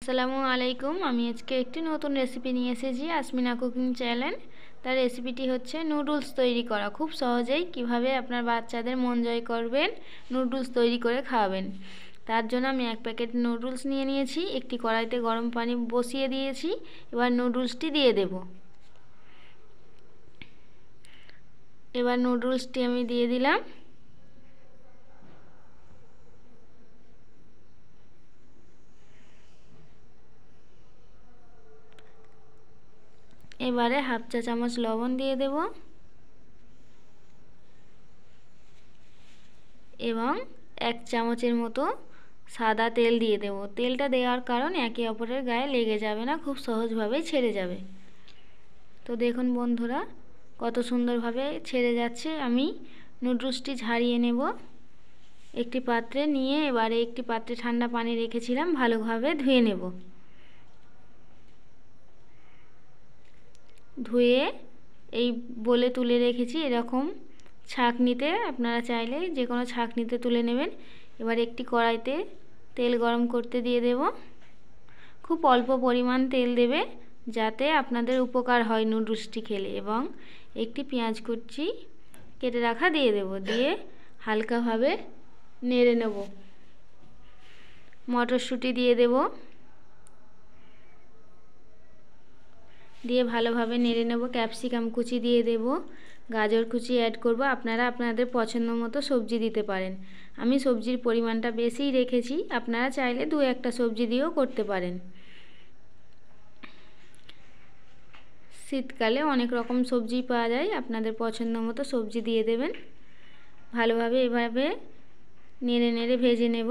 আসসালামু আলাইকুম। আমি আজকে একটি নতুন রেসিপি নিয়ে এসেছি আসমিনা কুকিং চ্যানেল। তার রেসিপিটি হচ্ছে নুডলস তৈরি করা। খুব সহজেই কিভাবে আপনার বাচ্চাদের মন জয় করবেন, নুডলস তৈরি করে খাওয়াবেন। তার জন্য আমি এক প্যাকেট নুডলস নিয়ে নিয়েছি। একটি কড়াইতে গরম পানি বসিয়ে দিয়েছি। এবার নুডলসটি দিয়ে দেব। এবার নুডলসটি আমি দিয়ে দিলাম। এবারে হাফ চা চামচ লবণ দিয়ে দেব এবং 1 চামচের মতো সাদা তেল দিয়ে দেব। তেলটা দেওয়ার কারণ একে অপরের গায়ে লেগে যাবে না, খুব সহজভাবেই ছেড়ে যাবে। তো দেখুন বন্ধুরা, কত সুন্দরভাবে ছেড়ে যাচ্ছে। আমি নুডলসটি ঝারিয়ে নেব একটি পাত্রে নিয়ে। এবারে একটি পাত্রে ঠান্ডা পানি রেখেছিলাম, ভালোভাবে ধুয়ে নেব। ধুয়ে এই বলে তুলে রেখেছি। এরকম ছাঁকনিতে, আপনারা চাইলে যে কোনো ছাঁকনিতে তুলে নেবেন। এবার একটি কড়াইতে তেল গরম করতে দিয়ে দেব। খুব অল্প পরিমাণ তেল দেবে, যাতে আপনাদের উপকার হয় নুডলসটি খেলে। এবং একটি পেঁয়াজ কুচি কেটে রাখা দিয়ে দেব। দিয়ে হালকাভাবে নেড়ে নেব। মটরশুঁটি দিয়ে দেব। দিয়ে ভালোভাবে নেড়ে নেব। ক্যাপসিকাম কুচি দিয়ে দেব। গাজর কুচি অ্যাড করব। আপনারা আপনাদের পছন্দ মতো সবজি দিতে পারেন। আমি সবজির পরিমাণটা বেশিই রেখেছি, আপনারা চাইলে 2-1টা সবজি দিয়েও করতে পারেন। শীতকালে অনেক রকম সবজি পাওয়া যায়, আপনাদের পছন্দ মতো সবজি দিয়ে দেবেন। ভালোভাবে এভাবে নেড়ে নেড়ে ভেজে নেব।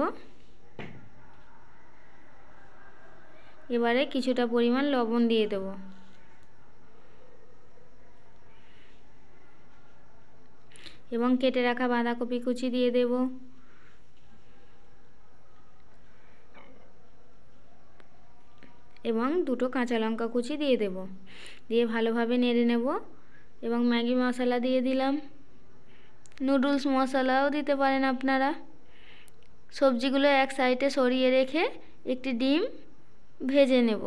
এবারে কিছুটা পরিমাণ লবণ দিয়ে দেব। এবং কেটে রাখা বাঁধাকপি কুচি দিয়ে দেব। এবং 2টো কাঁচা লঙ্কা কুচি দিয়ে দেব। দিয়ে ভালোভাবে নেড়ে নেব। এবং ম্যাগি মশলা দিয়ে দিলাম। নুডলস মশলাও দিতে পারেন আপনারা। সবজিগুলো এক সাইডে সরিয়ে রেখে একটি ডিম ভেজে নেব।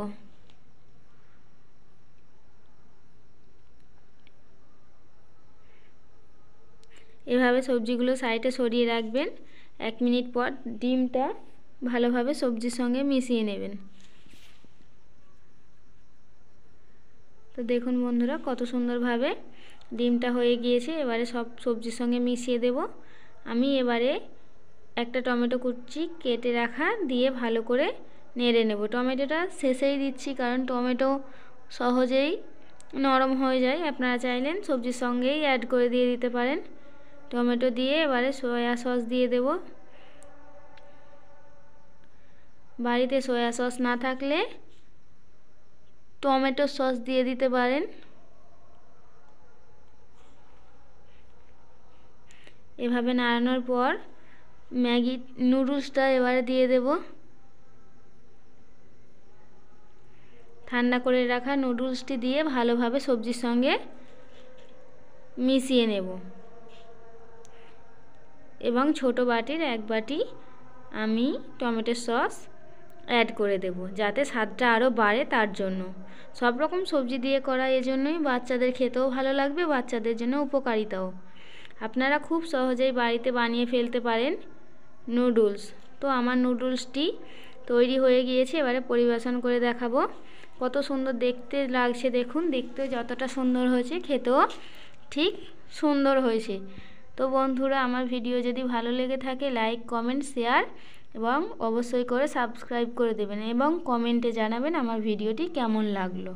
এভাবে সবজিগুলো সাইডে সরিয়ে রাখবেন। 1 মিনিট পর ডিমটা ভালোভাবে সবজির সঙ্গে মিশিয়ে নেবেন। তো দেখুন বন্ধুরা, কত সুন্দরভাবে ডিমটা হয়ে গিয়েছে। এবারে সব সবজির সঙ্গে মিশিয়ে দেব। আমি এবারে একটা টমেটো কুচি কেটে রাখা দিয়ে ভালো করে নেড়ে নেব। টমেটোটা শেষেই দিচ্ছি, কারণ টমেটো সহজেই নরম হয়ে যায়। আপনারা চাইলেন সবজির সঙ্গেই অ্যাড করে দিয়ে দিতে পারেন। টমেটো দিয়ে এবারে সয়া সস দিয়ে দেব। বাড়িতে সয়া সস না থাকলে টমেটো সস দিয়ে দিতে পারেন। এভাবে নাড়ানোর পর ম্যাগি নুডলসটা এবারে দিয়ে দেব। ঠান্ডা করে রাখা নুডলসটি দিয়ে ভালোভাবে সবজির সঙ্গে মিশিয়ে নেব। এবং ছোট বাটির 1 বাটি আমি টমেটো সস অ্যাড করে দেব, যাতে স্বাদটা আরও বাড়ে। তার জন্য সব রকম সবজি দিয়ে করা, এজন্যই বাচ্চাদের খেতেও ভালো লাগবে, বাচ্চাদের জন্য উপকারিতাও। আপনারা খুব সহজেই বাড়িতে বানিয়ে ফেলতে পারেন নুডলস। তো আমার নুডলসটি তৈরি হয়ে গিয়েছে। এবারে পরিবেশন করে দেখাবো। কত সুন্দর দেখতে লাগছে দেখুন। দেখতে যতটা সুন্দর হয়েছে, খেতেও ঠিক সুন্দর হয়েছে। তো বন্ধুরা, আমার ভিডিও যদি ভালো লেগে থাকে, লাইক, কমেন্ট, শেয়ার এবং অবশ্যই করে সাবস্ক্রাইব করে দেবেন। এবং কমেন্টে জানাবেন আমার ভিডিওটি কেমন লাগলো।